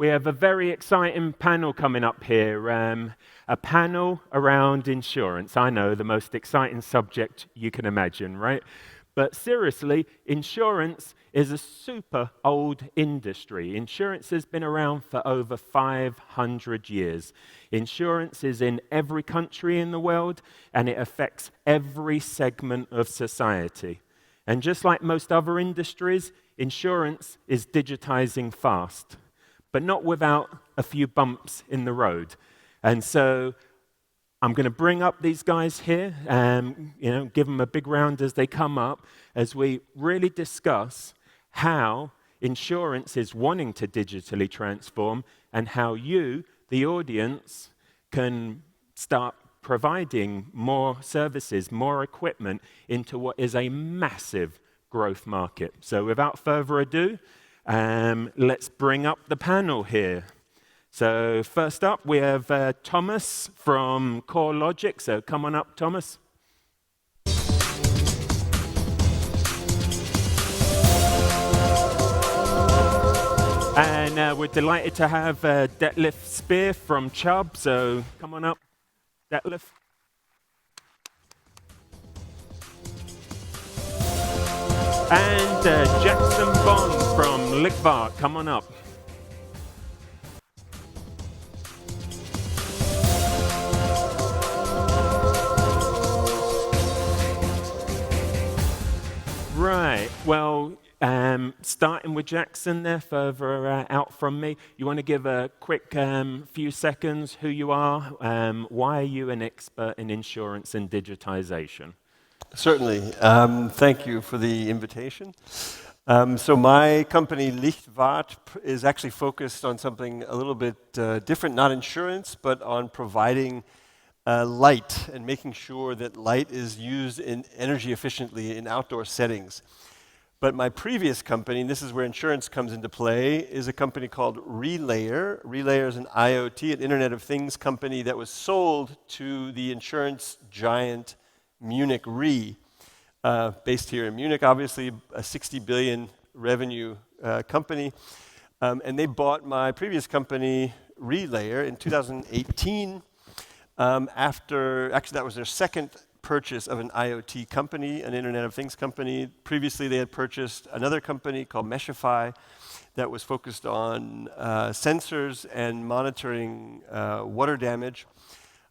we have a very exciting panel coming up here, a panel around insurance. I know, the most exciting subject you can imagine, right? But seriously, insurance is a super old industry. Insurance has been around for over 500 years. Insurance is in every country in the world, and it affects every segment of society. And just like most other industries, insurance is digitizing fast, but not without a few bumps in the road. And so I'm going to bring up these guys here, give them a big round as they come up, as we really discuss how insurance is wanting to digitally transform and how you, the audience, can start providing more services, more equipment into what is a massive growth market. So without further ado, let's bring up the panel here. So first up, we have Thomas from CoreLogic. So come on up, Thomas. And we're delighted to have Detlef Speer from Chubb. So come on up, Detlef. And Jackson Bond from Litvart. Come on up. Right, well, starting with Jackson there, further out from me, you want to give a quick few seconds who you are, why are you an expert in insurance and digitization? Certainly. Thank you for the invitation. So my company, Lichtwart, is actually focused on something a little bit different, not insurance, but on providing light and making sure that light is used in energy efficiently in outdoor settings. But my previous company, and this is where insurance comes into play, is a company called Relayer. Relayer is an IoT, an Internet of Things company that was sold to the insurance giant Munich Re, based here in Munich, obviously a 60 billion revenue company. And they bought my previous company, Relayer, in 2018. Actually, that was their second purchase of an IoT company, an Internet of Things company. Previously, they had purchased another company called Meshify that was focused on sensors and monitoring water damage.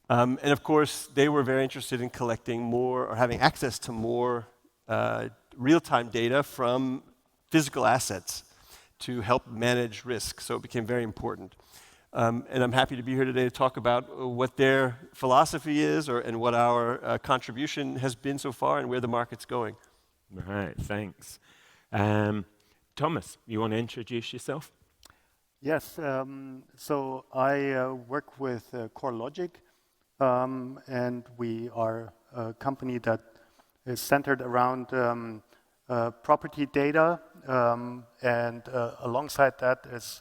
And of course, they were very interested in collecting more or having access to more real-time data from physical assets to help manage risk. So it became very important. And I'm happy to be here today to talk about what their philosophy is and what our contribution has been so far and where the market's going. All right, thanks. Thomas, you want to introduce yourself? Yes, so I work with CoreLogic, and we are a company that is centered around property data, and alongside that is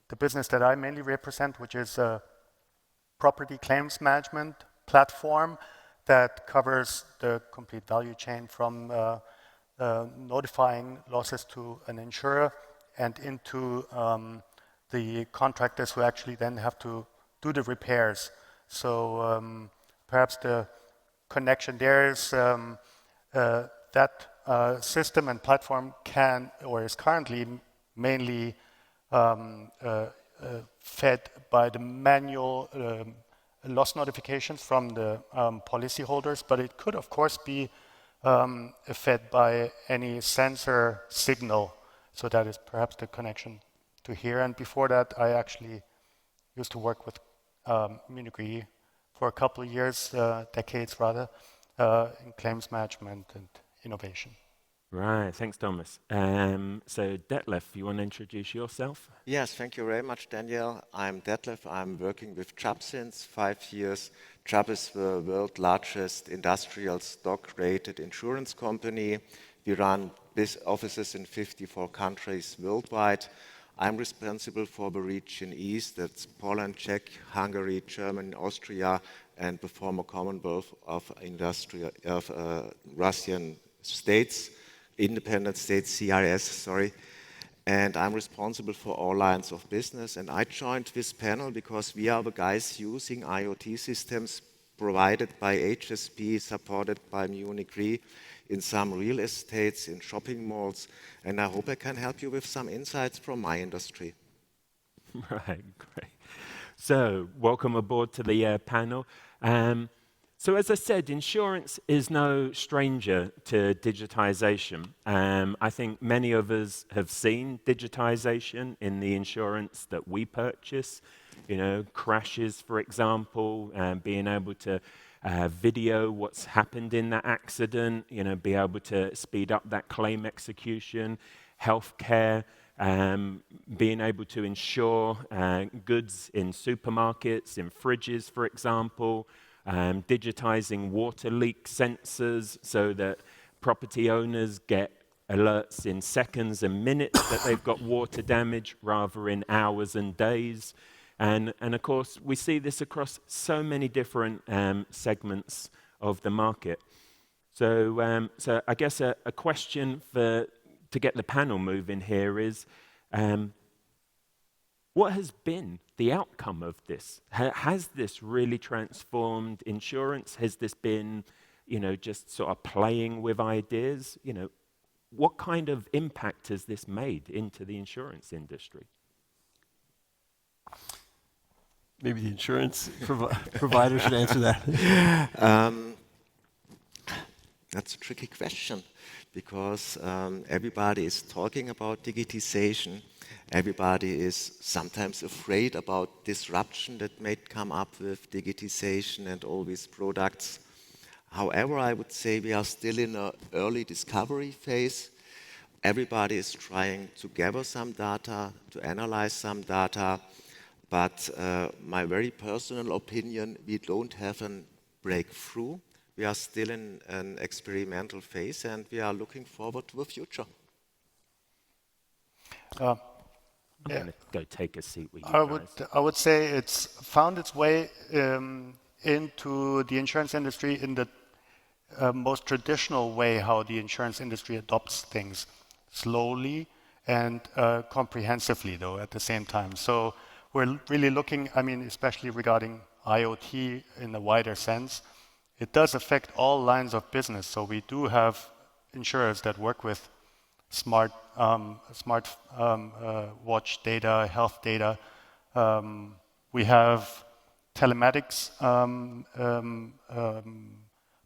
the business that I mainly represent, which is a property claims management platform that covers the complete value chain from notifying losses to an insurer and into the contractors who actually then have to do the repairs. So perhaps the connection there is that system and platform can or is currently mainly fed by the manual loss notifications from the policyholders, but it could, of course, be fed by any sensor signal. So that is perhaps the connection to here. And before that, I actually used to work with Munich Re for a couple of years, decades rather, in claims management and innovation. Right, thanks, Thomas. So Detlef, you want to introduce yourself? Yes, thank you very much, Daniel. I'm Detlef. I'm working with Chubb since 5 years. Chubb is the world's largest industrial stock-rated insurance company. We run offices in 54 countries worldwide. I'm responsible for the region East, that's Poland, Czech, Hungary, Germany, Austria, and the former Commonwealth of Russian states, independent states, CRS, sorry. and I'm responsible for all lines of business. And I joined this panel because we are the guys using IoT systems provided by HSP, supported by Munich Re, in some real estates, in shopping malls, and I hope I can help you with some insights from my industry. Right, great. So, welcome aboard to the panel. So, as I said, insurance is no stranger to digitization. I think many of us have seen digitization in the insurance that we purchase. You know, crashes, for example, being able to video what's happened in that accident, you know, be able to speed up that claim execution, healthcare, being able to insure goods in supermarkets, in fridges, for example, digitizing water leak sensors so that property owners get alerts in seconds and minutes that they've got water damage rather in hours and days. And of course, we see this across so many different segments of the market. So I guess a question to get the panel moving here is, what has been the outcome of this? Has this really transformed insurance? Has this been, you know, just sort of playing with ideas? You know, what kind of impact has this made into the insurance industry? Maybe the insurance provider should answer that. That's a tricky question because everybody is talking about digitization. Everybody is sometimes afraid about disruption that may come up with digitization and all these products. However, I would say we are still in an early discovery phase. Everybody is trying to gather some data, to analyze some data. But my very personal opinion, we don't have a breakthrough. We are still in an experimental phase, and we are looking forward to the future. I'm going to go take a seat with you guys. I would say it's found its way into the insurance industry in the most traditional way how the insurance industry adopts things, slowly and comprehensively, though, at the same time. So we're really looking, I mean, especially regarding IoT in a wider sense, it does affect all lines of business. So we do have insurers that work with smart watch data, health data. We have telematics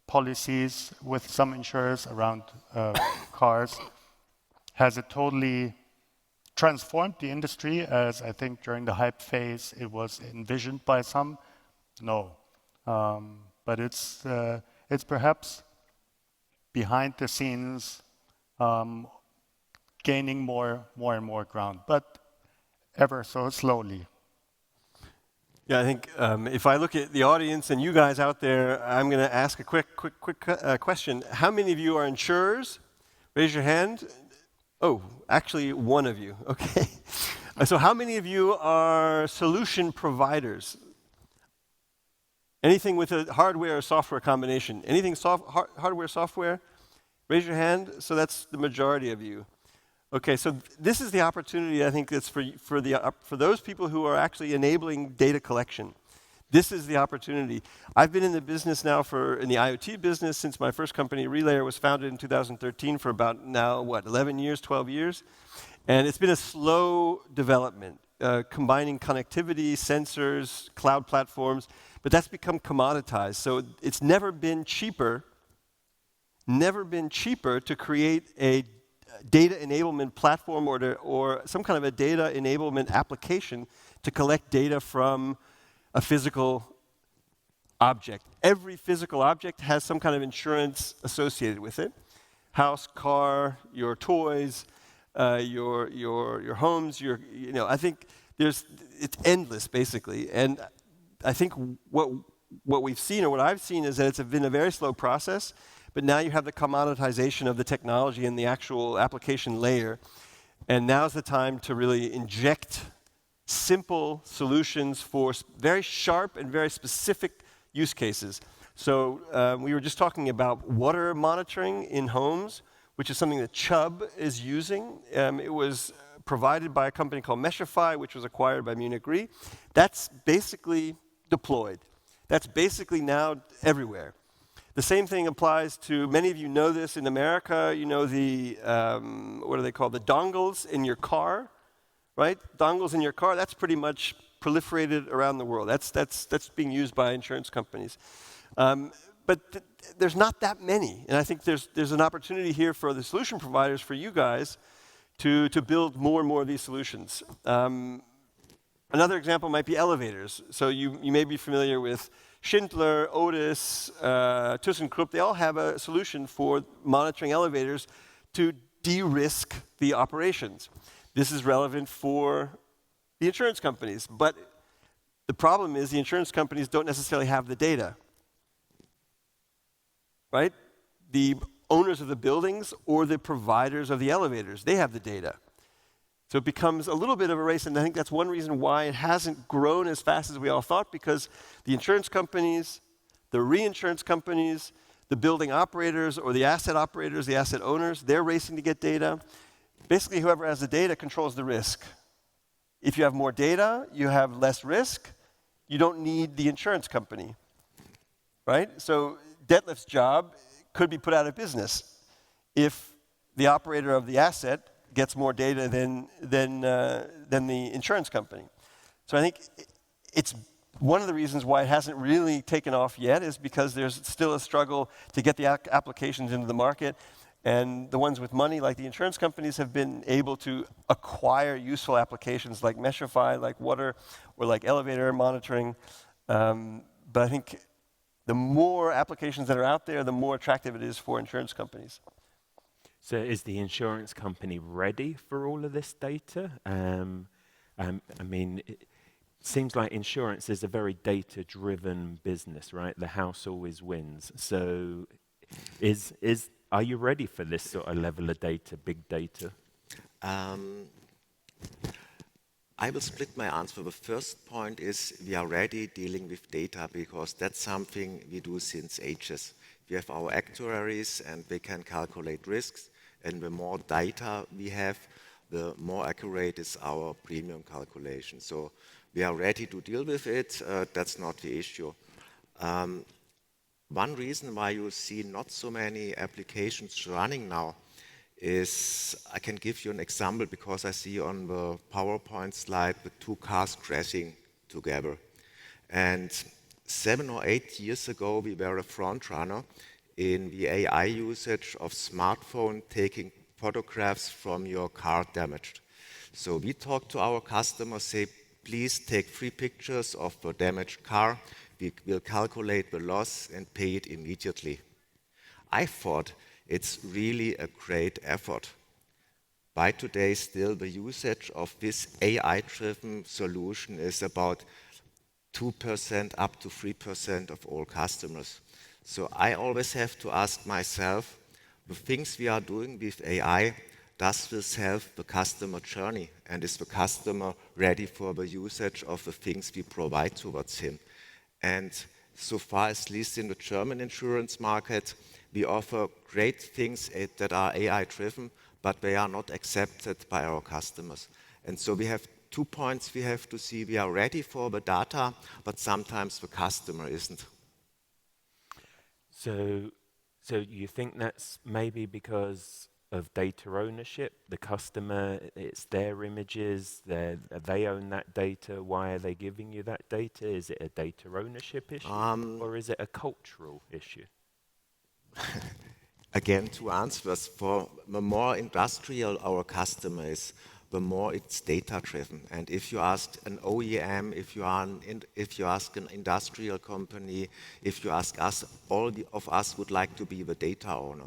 policies with some insurers around cars. Has it totally transformed the industry, as I think during the hype phase it was envisioned by some? No. But it's perhaps behind the scenes gaining more and more ground, but ever so slowly. Yeah, I think if I look at the audience and you guys out there, I'm going to ask a quick question. How many of you are insurers? Raise your hand. Oh, actually, one of you. Okay. So how many of you are solution providers? Anything with a hardware or software combination? Anything hardware, software? Raise your hand. So that's the majority of you. Okay, so this is the opportunity, I think, that's for those people who are actually enabling data collection. This is the opportunity. I've been in the business now in the IoT business since my first company, Relayer, was founded in 2013 for about now, 11 years, 12 years? And it's been a slow development, combining connectivity, sensors, cloud platforms, but that's become commoditized. So it's never been cheaper to create a data enablement platform or some kind of a data enablement application to collect data from a physical object. Every physical object has some kind of insurance associated with it. House, car, your toys, your homes, I think it's endless basically. And I think what we've seen or what I've seen is that it's been a very slow process. But now you have the commoditization of the technology and the actual application layer. And now's the time to really inject simple solutions for very sharp and very specific use cases. So we were just talking about water monitoring in homes, which is something that Chubb is using. It was provided by a company called Meshify, which was acquired by Munich Re. That's basically deployed. That's basically now everywhere. The same thing applies to, many of you know this in America, you know the, what are they called, the dongles in your car, right? Dongles in your car, that's pretty much proliferated around the world. That's being used by insurance companies. But there's not that many, and I think there's an opportunity here for the solution providers, for you guys, to build more and more of these solutions. Another example might be elevators. So you may be familiar with Schindler, Otis, ThyssenKrupp. They all have a solution for monitoring elevators to de-risk the operations. This is relevant for the insurance companies, but the problem is the insurance companies don't necessarily have the data, right? The owners of the buildings or the providers of the elevators, they have the data. So it becomes a little bit of a race, and I think that's one reason why it hasn't grown as fast as we all thought, because the insurance companies, the reinsurance companies, the building operators or the asset operators, the asset owners, they're racing to get data. Basically, whoever has the data controls the risk. If you have more data, you have less risk. You don't need the insurance company, right? So Detlef's job could be put out of business if the operator of the asset gets more data than the insurance company. So I think it's one of the reasons why it hasn't really taken off yet is because there's still a struggle to get the applications into the market. And the ones with money, like the insurance companies, have been able to acquire useful applications like Meshify, like water, or like elevator monitoring. But I think the more applications that are out there, the more attractive it is for insurance companies. So is the insurance company ready for all of this data? I mean, it seems like insurance is a very data-driven business, right? The house always wins. So are you ready for this sort of level of data, big data? I will split my answer. The first point is we are ready dealing with data because that's something we do since ages. We have our actuaries and they can calculate risks, and the more data we have, the more accurate is our premium calculation. So we are ready to deal with it. That's not the issue. One reason why you see not so many applications running now is, I can give you an example because I see on the PowerPoint slide the two cars crashing together. And 7 or 8 years ago, we were a front runner in the AI usage of smartphone taking photographs from your car damaged. So we talk to our customers, say, please take 3 pictures of the damaged car. We will calculate the loss and pay it immediately. I thought it's really a great effort. By today, still the usage of this AI-driven solution is about 2% up to 3% of all customers. So I always have to ask myself, the things we are doing with AI, does this help the customer journey? And is the customer ready for the usage of the things we provide towards him? And so far, at least in the German insurance market, we offer great things that are AI-driven, but they are not accepted by our customers. And so we have 2 points we have to see. We are ready for the data, but sometimes the customer isn't. So you think that's maybe because of data ownership? The customer, it's their images, they own that data. Why are they giving you that data? Is it a data ownership issue or is it a cultural issue? Again, 2 answers. For the more industrial our customer is, the more it's data-driven. And if you ask an OEM, if you ask an industrial company, if you ask us, all of us would like to be the data owner.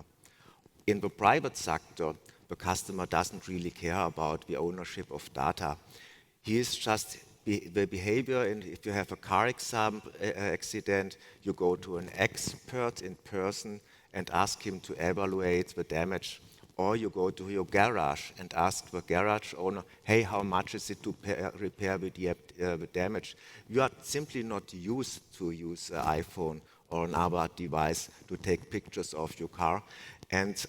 In the private sector, the customer doesn't really care about the ownership of data. He is just the behavior, and if you have a car accident, you go to an expert in person and ask him to evaluate the damage. Or you go to your garage and ask the garage owner, hey, how much is it to repair the damage? You are simply not used to use an iPhone or another device to take pictures of your car. And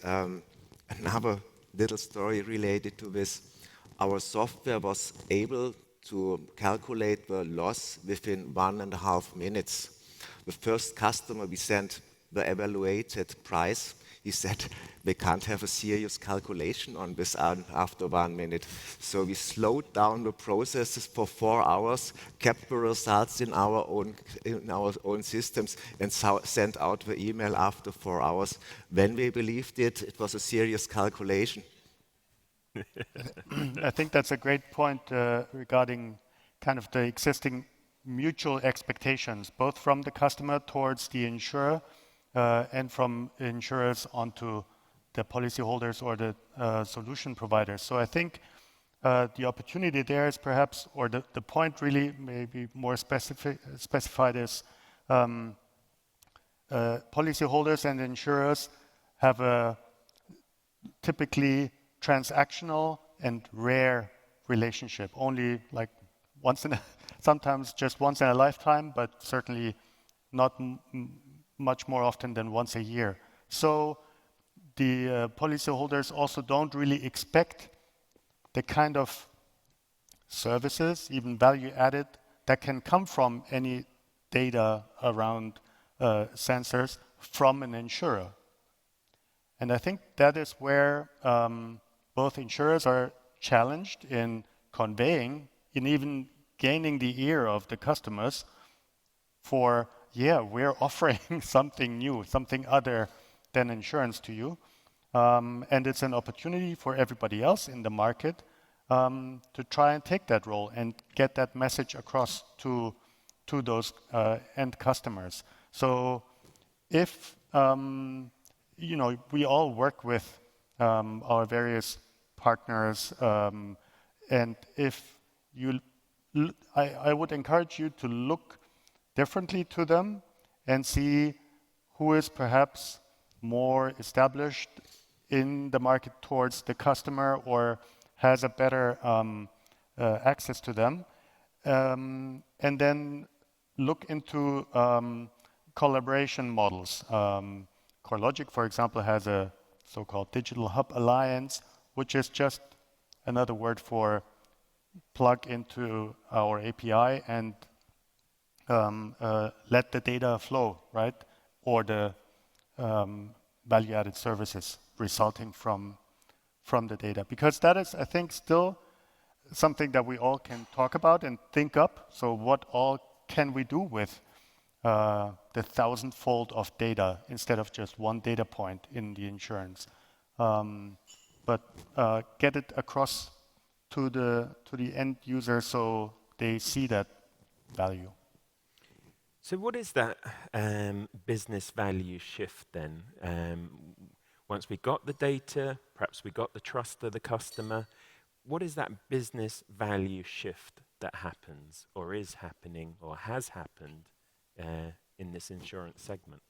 another little story related to this. our software was able to calculate the loss within 1.5 minutes. The first customer we sent the evaluated price, he said they can't have a serious calculation on this after 1 minute. So we slowed down the processes for 4 hours, kept the results in our own systems, and sent out the email after 4 hours. When we believed it was a serious calculation. I think that's a great point regarding kind of the existing mutual expectations, both from the customer towards the insurer and from insurers onto the policyholders or the solution providers. So I think the opportunity there is perhaps, or the point really maybe more specified is policyholders and insurers have a typically transactional and rare relationship, only like sometimes just once in a lifetime, but certainly not much more often than once a year. So the policyholders also don't really expect the kind of services, even value added, that can come from any data around sensors from an insurer. And I think that is where both insurers are challenged in conveying, in even gaining the ear of the customers for, yeah, we're offering something new, something other than insurance to you. And it's an opportunity for everybody else in the market to try and take that role and get that message across to those end customers. So if we all work with our various partners, and if I would encourage you to look differently to them and see who is perhaps more established in the market towards the customer or has a better access to them, and then look into collaboration models. CoreLogic, for example, has a so-called Digital Hub Alliance, which is just another word for plug into our API and let the data flow, right? Or the value-added services resulting from the data. Because that is, I think, still something that we all can talk about and think up. So what all can we do with the 1,000-fold of data instead of just one data point in the insurance? But get it across to the end user so they see that value. So what is that business value shift then? Once we got the data, perhaps we got the trust of the customer, what is that business value shift that happens or is happening or has happened in this insurance segment?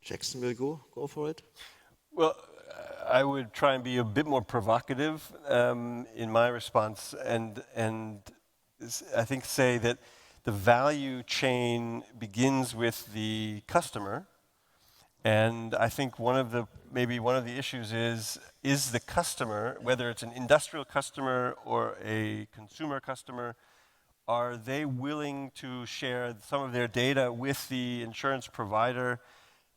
Jackson will go for it. Well, I would try and be a bit more provocative in my response, and I think say that the value chain begins with the customer, and I think maybe one of the issues is the customer, whether it's an industrial customer or a consumer customer, are they willing to share some of their data with the insurance provider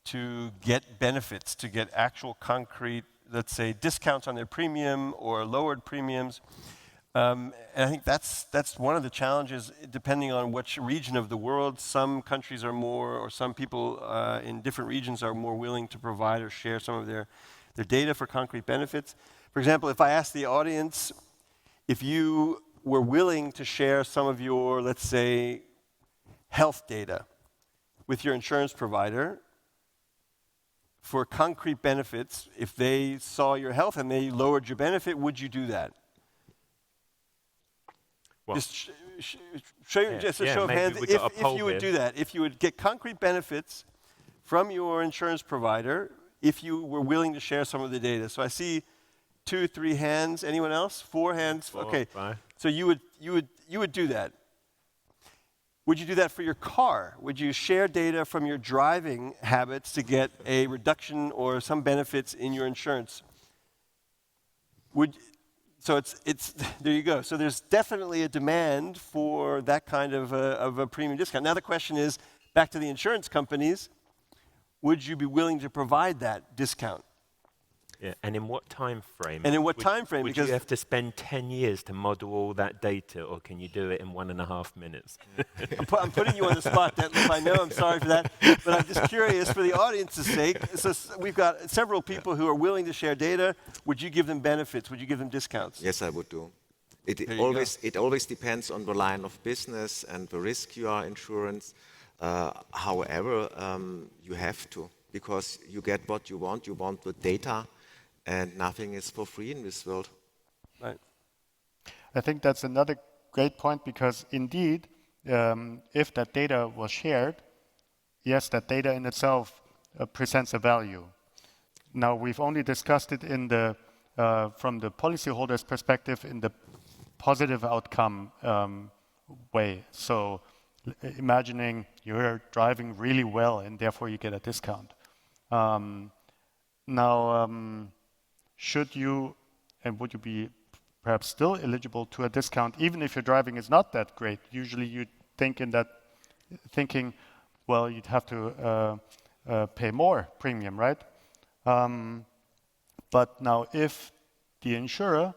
to get benefits, to get actual concrete, let's say, discounts on their premium or lowered premiums? And I think that's one of the challenges, depending on which region of the world. Some countries are more, or some people in different regions are more willing to provide or share some of their data for concrete benefits. For example, if I ask the audience, if you were willing to share some of your, let's say, health data with your insurance provider for concrete benefits, if they saw your health and they lowered your benefit, would you do that? Well, just a show of hands, if you would do that, if you would get concrete benefits from your insurance provider, if you were willing to share some of the data. So I see 2, 3 hands. Anyone else? 4 hands. 4, okay. 5. So you would do that. Would you do that for your car? Would you share data from your driving habits to get a reduction or some benefits in your insurance? So it's there you go. So there's definitely a demand for that kind of a premium discount. Now the question is, back to the insurance companies, would you be willing to provide that discount? Yeah, and in what time frame? And in what time frame? Would Because you have to spend 10 years to model all that data, or can you do it in 1.5 minutes? I'm putting you on the spot, Detlef. I know, I'm sorry for that. But I'm just curious, for the audience's sake, so we've got several people who are willing to share data. Would you give them benefits? Would you give them discounts? Yes, I would do. It There always depends on the line of business and the risk you are insurance. However, you have to, because you get what you want. You want the data, and nothing is for free in this world. Right. I think that's another great point, because indeed, if that data was shared, yes, that data in itself presents a value. Now, we've only discussed it in the from the policyholder's perspective in the positive outcome way. So imagining you're driving really well and therefore you get a discount. Should you, and would you be perhaps still eligible to a discount even if your driving is not that great? Usually you think in that thinking, well, you'd have to pay more premium, right? But now if the insurer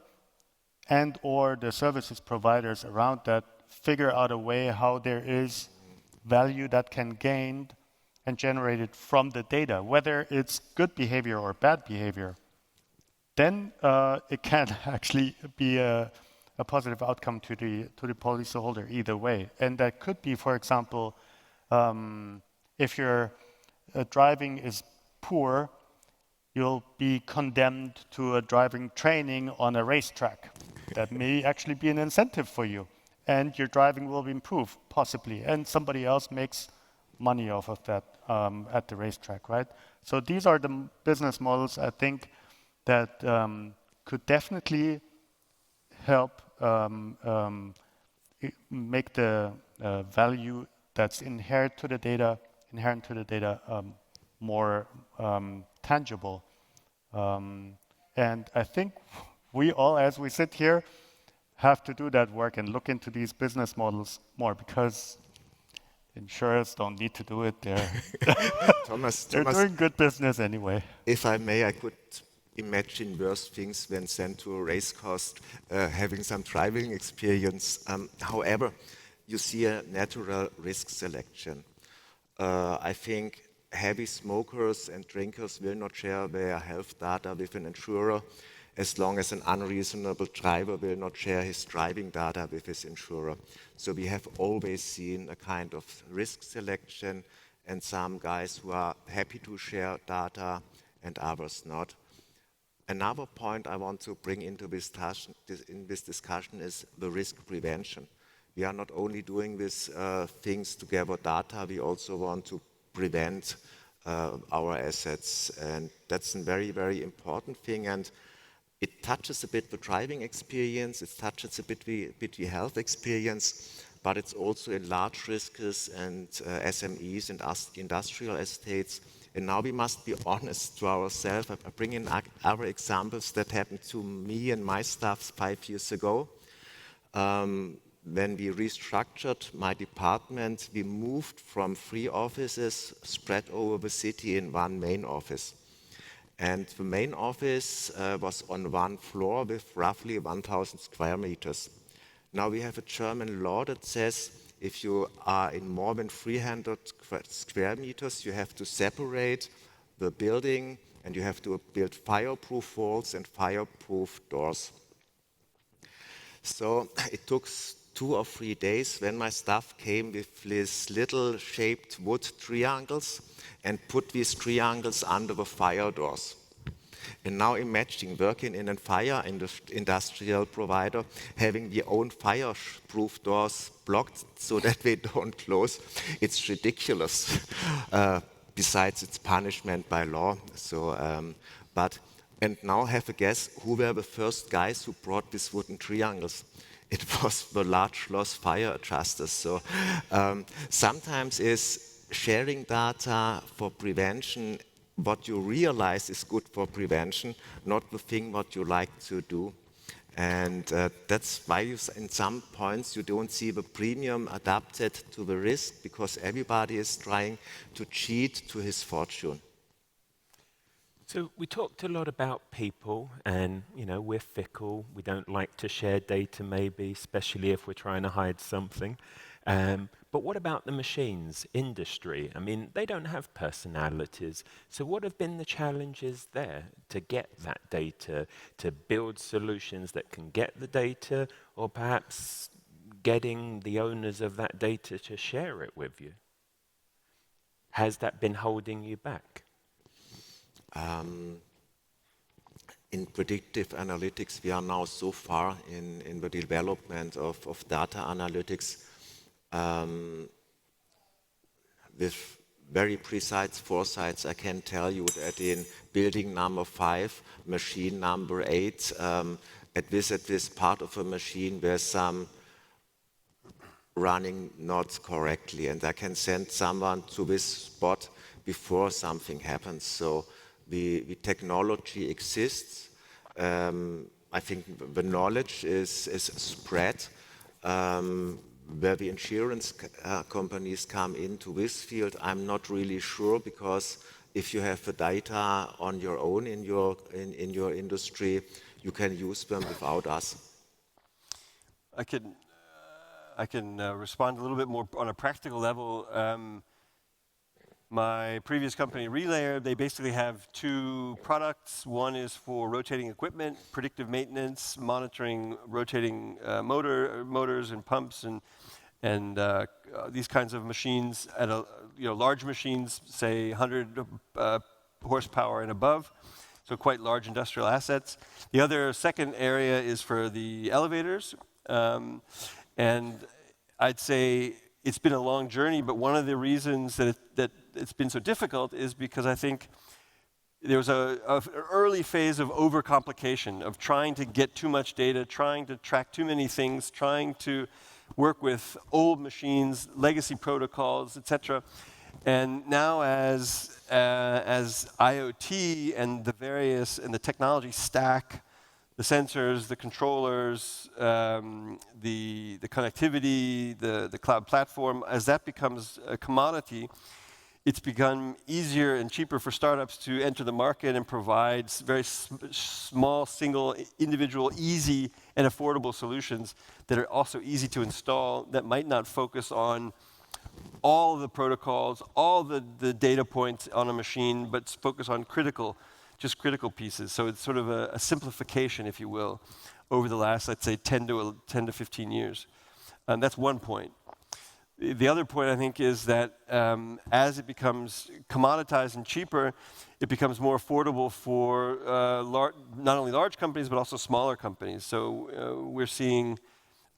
and or the services providers around that figure out a way how there is value that can gain and generated from the data, whether it's good behavior or bad behavior, then it can actually be a positive outcome to the policyholder either way. And that could be, for example, if your driving is poor, you'll be condemned to a driving training on a racetrack. That may actually be an incentive for you, and your driving will improve, possibly, and somebody else makes money off of that at the racetrack, right? So these are the business models, I think, that could definitely help make the value that's inherent to the data more tangible. And I think we all, as we sit here, have to do that work and look into these business models more, because insurers don't need to do it. They're doing good business anyway. If I may, I could imagine worse things when sent to a race course, having some driving experience. However, you see a natural risk selection. I think heavy smokers and drinkers will not share their health data with an insurer, as long as an unreasonable driver will not share his driving data with his insurer. So we have always seen a kind of risk selection, and some guys who are happy to share data and others not. Another point I want to bring into this discussion is the risk prevention. We are not only doing these things to gather data, we also want to prevent our assets, and that's a very, very important thing. And it touches a bit the driving experience, it touches a bit the health experience, but it's also in large risks and SMEs and industrial estates. And now we must be honest to ourselves. I bring in other examples that happened to me and my staff 5 years ago. When we restructured my department, we moved from 3 offices spread over the city in one main office. And the main office was on one floor with roughly 1,000 square meters. Now we have a German law that says if you are in more than 300 square meters, you have to separate the building and you have to build fireproof walls and fireproof doors. So it took 2 or 3 days when my staff came with these little shaped wood triangles and put these triangles under the fire doors. And now imagine working in a fire industrial provider, having the own fireproof doors blocked so that they don't close. It's ridiculous. Besides, it's punishment by law. So, and now have a guess, who were the first guys who brought these wooden triangles? It was the large loss fire adjusters. So sometimes is sharing data for prevention what you realize is good for prevention, not the thing what you like to do. And that's why in some points you don't see the premium adapted to the risk, because everybody is trying to cheat to his fortune. So we talked a lot about people, and we're fickle. We don't like to share data, maybe, especially if we're trying to hide something. But what about the machines, industry? I mean, they don't have personalities. So what have been the challenges there to get that data, to build solutions that can get the data, or perhaps getting the owners of that data to share it with you? Has that been holding you back? In predictive analytics, we are now so far in the development of data analytics with very precise foresights. I can tell you that in building number 5, machine number 8, at this part of a machine there's some running not correctly, and I can send someone to this spot before something happens. So the technology exists. I think the knowledge is spread. Where the insurance companies come into this field, I'm not really sure, because if you have the data on your own in your industry, you can use them without us. I can respond a little bit more on a practical level. My previous company, Relayer, they basically have 2 products. One is for rotating equipment, predictive maintenance, monitoring rotating motors and pumps and these kinds of machines at large machines, say 100 horsepower and above, so quite large industrial assets. The other second area is for the elevators, and I'd say it's been a long journey, but one of the reasons that it's been so difficult is because I think there was an early phase of overcomplication, of trying to get too much data, trying to track too many things, trying to work with old machines, legacy protocols, etc. And now as IoT and the technology stack, the sensors, the controllers, the connectivity, the cloud platform, as that becomes a commodity, it's become easier and cheaper for startups to enter the market and provide very small, single, individual, easy and affordable solutions that are also easy to install, that might not focus on all the protocols, all the data points on a machine, but focus on critical pieces. So it's sort of a simplification, if you will, over the last, let's say, 10 to 15 years. That's one point. The other point, I think, is that as it becomes commoditized and cheaper, it becomes more affordable for not only large companies, but also smaller companies. So we're seeing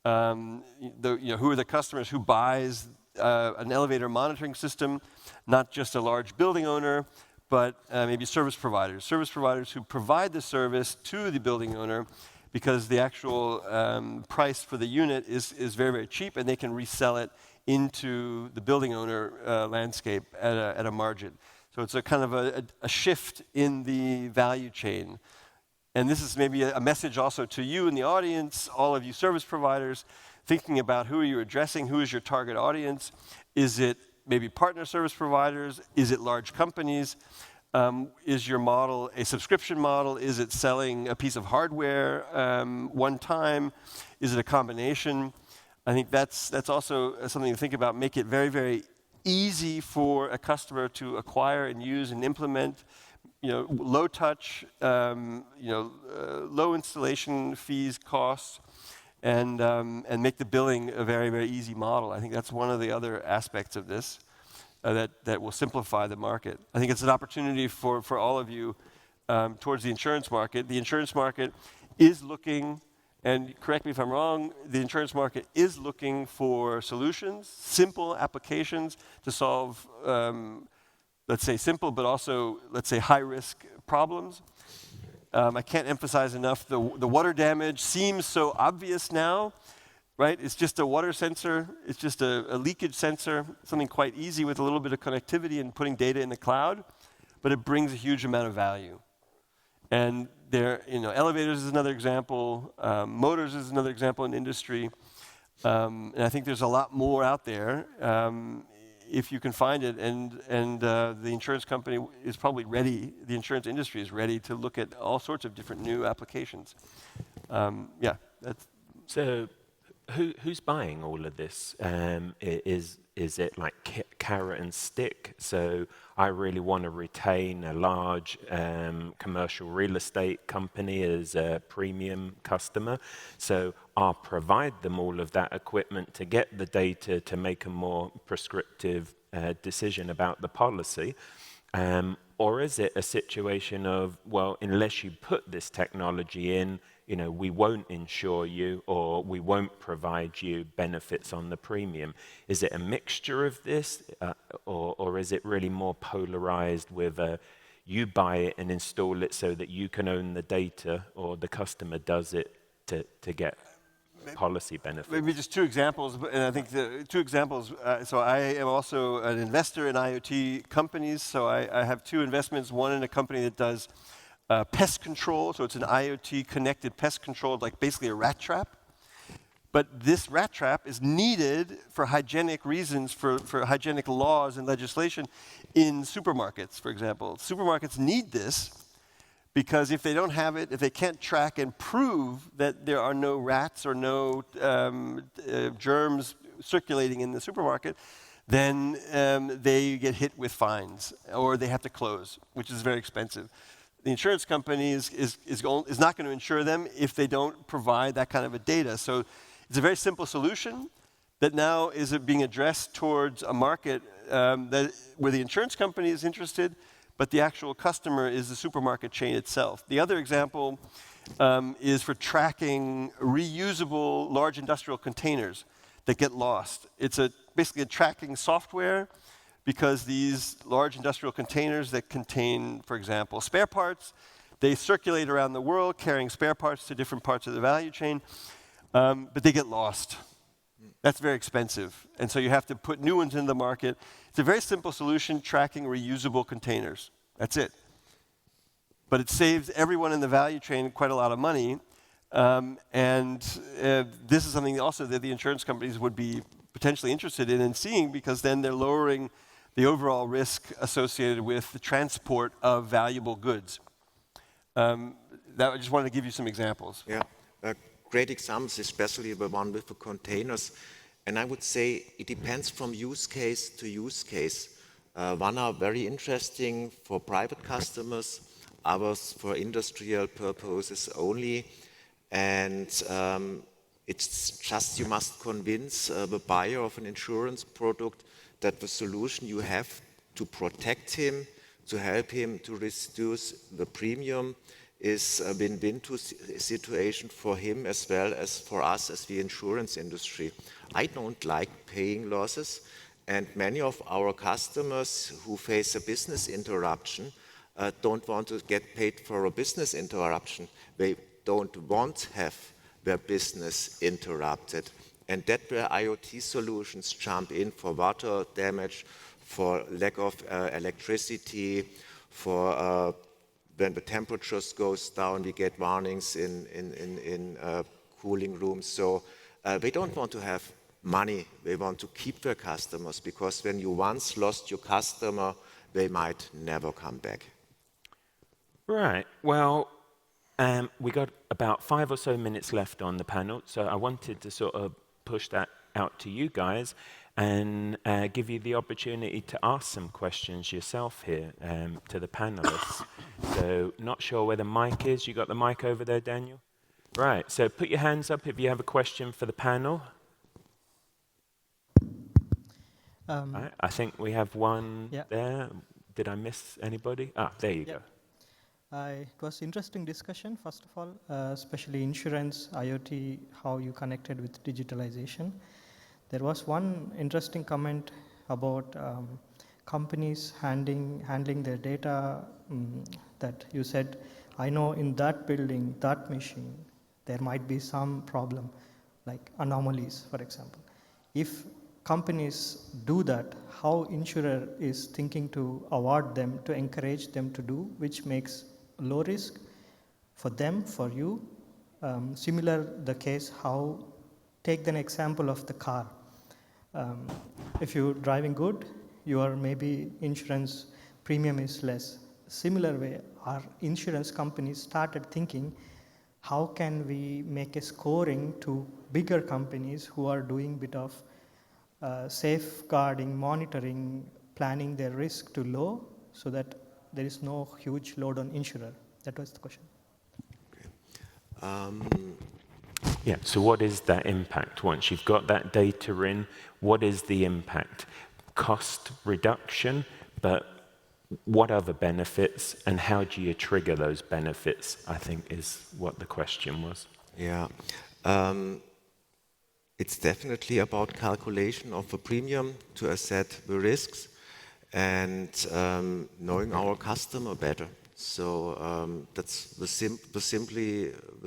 who are the customers, who buys an elevator monitoring system, not just a large building owner, but maybe service providers who provide the service to the building owner, because the actual price for the unit is very, very cheap, and they can resell it into the building owner landscape at a margin. So it's a kind of a shift in the value chain. And this is maybe a message also to you in the audience, all of you service providers, thinking about who are you addressing, who is your target audience. Is it maybe partner service providers? Is it large companies? Is your model a subscription model? Is it selling a piece of hardware one time? Is it a combination? I think that's also something to think about. Make it very, very easy for a customer to acquire and use and implement. Low touch, low installation fees, costs, and make the billing a very, very easy model. I think that's one of the other aspects of this that will simplify the market. I think it's an opportunity for all of you towards the insurance market. The insurance market is looking, and correct me if I'm wrong, the insurance market is looking for solutions, simple applications to solve, let's say simple, but also, let's say, high-risk problems. I can't emphasize enough, the water damage seems so obvious now, right? It's just a water sensor, it's just a leakage sensor, something quite easy with a little bit of connectivity and putting data in the cloud. but it brings a huge amount of value. And there, elevators is another example, motors is another example in industry, and I think there's a lot more out there if you can find it. And the insurance company is probably ready. The insurance industry is ready to look at all sorts of different new applications. Yeah, that's. So, who's buying all of this? Is it like carrot and stick? So I really want to retain a large commercial real estate company as a premium customer. So I'll provide them all of that equipment to get the data to make a more prescriptive decision about the policy. Or is it a situation of, well, unless you put this technology in, we won't insure you or we won't provide you benefits on the premium? Is it a mixture of this or is it really more polarized with you buy it and install it so that you can own the data or the customer does it to get policy benefits? Maybe just two examples, and I think the two examples, so I am also an investor in IoT companies, so I have two investments, one in a company that does pest control, so it's an IoT connected pest control, like basically a rat trap. But this rat trap is needed for hygienic reasons, for hygienic laws and legislation in supermarkets, for example. Supermarkets need this because if they don't have it, if they can't track and prove that there are no rats or no germs circulating in the supermarket, then they get hit with fines or they have to close, which is very expensive. The insurance company is not going to insure them if they don't provide that kind of a data. So it's a very simple solution that now is being addressed towards a market where the insurance company is interested, but the actual customer is the supermarket chain itself. The other example is for tracking reusable large industrial containers that get lost. It's basically a tracking software, because these large industrial containers that contain, for example, spare parts, they circulate around the world carrying spare parts to different parts of the value chain, but they get lost. That's very expensive, and so you have to put new ones in the market. It's a very simple solution, tracking reusable containers. That's it. But it saves everyone in the value chain quite a lot of money, and this is something also that the insurance companies would be potentially interested in and seeing, because then they're lowering the overall risk associated with the transport of valuable goods. I just wanted to give you some examples. Yeah, great examples, especially the one with the containers. And I would say it depends from use case to use case. One are very interesting for private customers, others for industrial purposes only. And it's just you must convince the buyer of an insurance product that the solution you have to protect him, to help him to reduce the premium, is a win-win situation for him as well as for us as the insurance industry. I don't like paying losses, and many of our customers who face a business interruption don't want to get paid for a business interruption. They don't want to have their business interrupted. And that's where IoT solutions jump in for water damage, for lack of electricity, for when the temperatures goes down, we get warnings in cooling rooms. So they don't want to have money. They want to keep their customers, because when you once lost your customer, they might never come back. Right. Well, we got about 5 or so minutes left on the panel, so I wanted to sort of push that out to you guys and give you the opportunity to ask some questions yourself here to the panelists. So not sure where the mic is. You got the mic over there, Daniel? Right, so put your hands up if you have a question for the panel. Right, I think we have one there. Did I miss anybody? Ah, there you go. It was interesting discussion, first of all, especially insurance, IoT, how you connected with digitalization. There was one interesting comment about companies handling their data that you said, I know in that building, that machine, there might be some problem, like anomalies, for example. If companies do that, how insurer is thinking to award them, to encourage them to do, which makes low risk for them, for you. Similar the case how, take an example of the car. If you're driving good, your maybe insurance premium is less. Similar way, our insurance companies started thinking, how can we make a scoring to bigger companies who are doing bit of safeguarding, monitoring, planning their risk to low, so that there is no huge load on insurer. That was the question. Yeah, so what is that impact? Once you've got that data in, what is the impact? Cost reduction, but what other benefits, and how do you trigger those benefits, I think is what the question was. Yeah. It's definitely about calculation of the premium to assess the risks and knowing our customer better. So that's the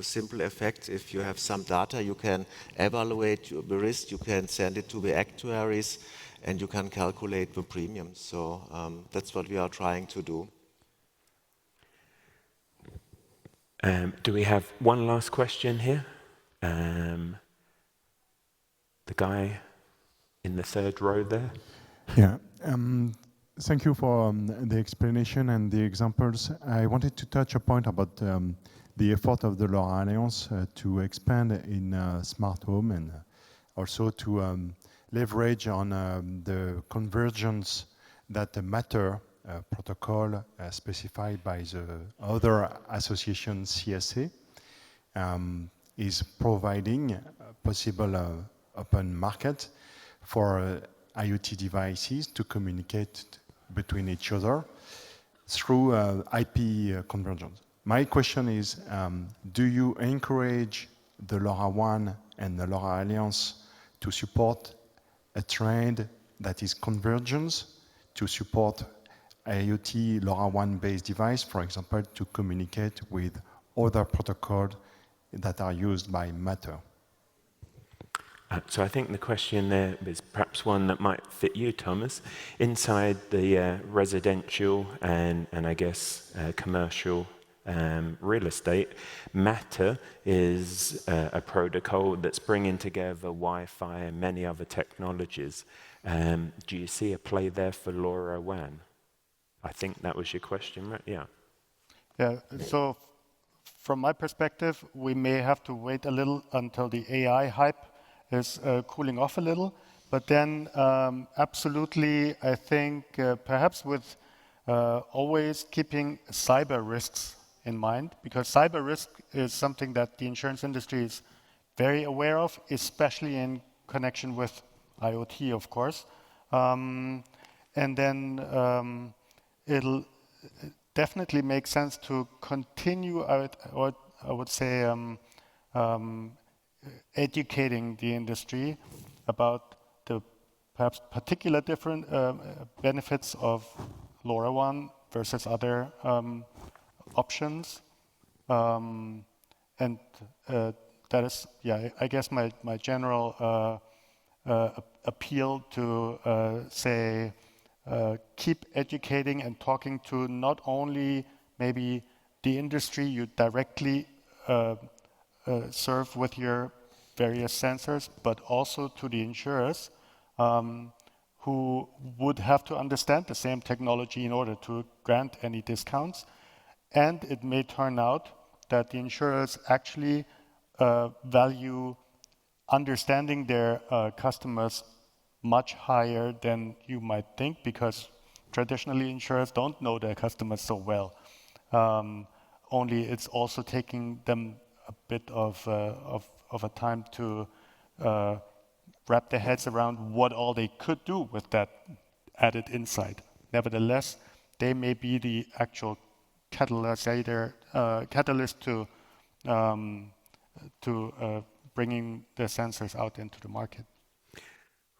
simple effect. If you have some data, you can evaluate the risk, you can send it to the actuaries, and you can calculate the premium. So that's what we are trying to do. Do we have one last question here? The guy in the third row there. Yeah. Thank you for the explanation and the examples. I wanted to touch a point about the effort of the LoRa Alliance to expand in smart home and also to leverage on the convergence that the Matter protocol specified by the other association CSA is providing a possible open market for IoT devices to communicate between each other through IP convergence. My question is, do you encourage the LoRaWAN and the LoRa Alliance to support a trend that is convergence, to support IoT LoRaWAN based device, for example, to communicate with other protocols that are used by Matter? So I think the question there is perhaps one that might fit you, Thomas. Inside the residential and I guess commercial real estate, Matter is a protocol that's bringing together Wi-Fi and many other technologies. Do you see a play there for LoRaWAN? I think that was your question, right? Yeah. Yeah, so from my perspective, we may have to wait a little until the AI hype is cooling off a little. But then absolutely, I think perhaps with always keeping cyber risks in mind, because cyber risk is something that the insurance industry is very aware of, especially in connection with IoT, of course. And then it'll definitely make sense to continue, I would say, educating the industry about the perhaps particular different benefits of LoRaWAN versus other options. And that is, yeah, I guess my general appeal to say, keep educating and talking to not only maybe the industry you directly serve with your various sensors, but also to the insurers who would have to understand the same technology in order to grant any discounts. And it may turn out that the insurers actually value understanding their customers much higher than you might think, because traditionally insurers don't know their customers so well. Only it's also taking them a bit of a time to wrap their heads around what all they could do with that added insight. Nevertheless, they may be the actual catalyst to bringing the sensors out into the market.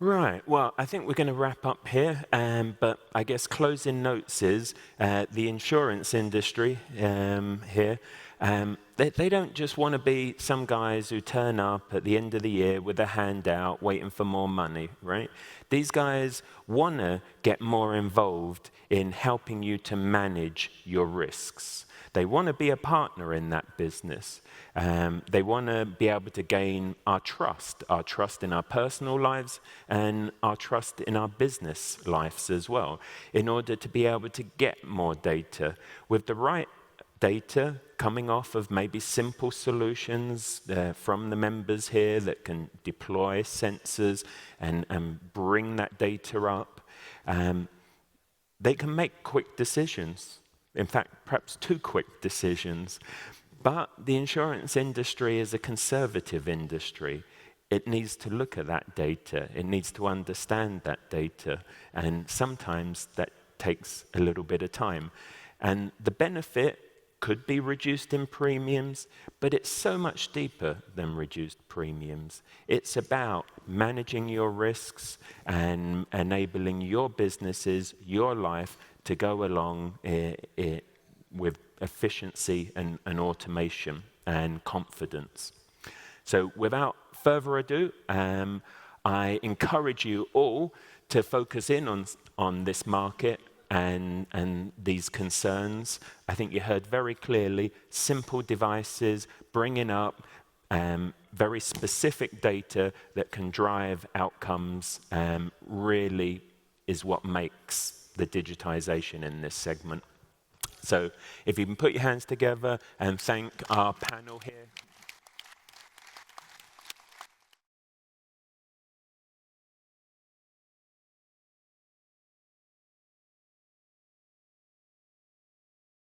Right, well, I think we're going to wrap up here, but I guess closing notes is the insurance industry here, they don't just want to be some guys who turn up at the end of the year with a handout waiting for more money, right? These guys want to get more involved in helping you to manage your risks. They want to be a partner in that business. They want to be able to gain our trust in our personal lives and our trust in our business lives as well, in order to be able to get more data. With the right data coming off of maybe simple solutions from the members here that can deploy sensors and bring that data up, they can make quick decisions. In fact, perhaps too quick decisions. But the insurance industry is a conservative industry. It needs to look at that data. It needs to understand that data. And sometimes that takes a little bit of time. And the benefit could be reduced in premiums, but it's so much deeper than reduced premiums. It's about managing your risks and enabling your businesses, your life, to go along with efficiency and automation and confidence. So without further ado, I encourage you all to focus in on this market and these concerns. I think you heard very clearly, simple devices bringing up very specific data that can drive outcomes really is what makes the digitization in this segment. So if you can put your hands together and thank our panel here.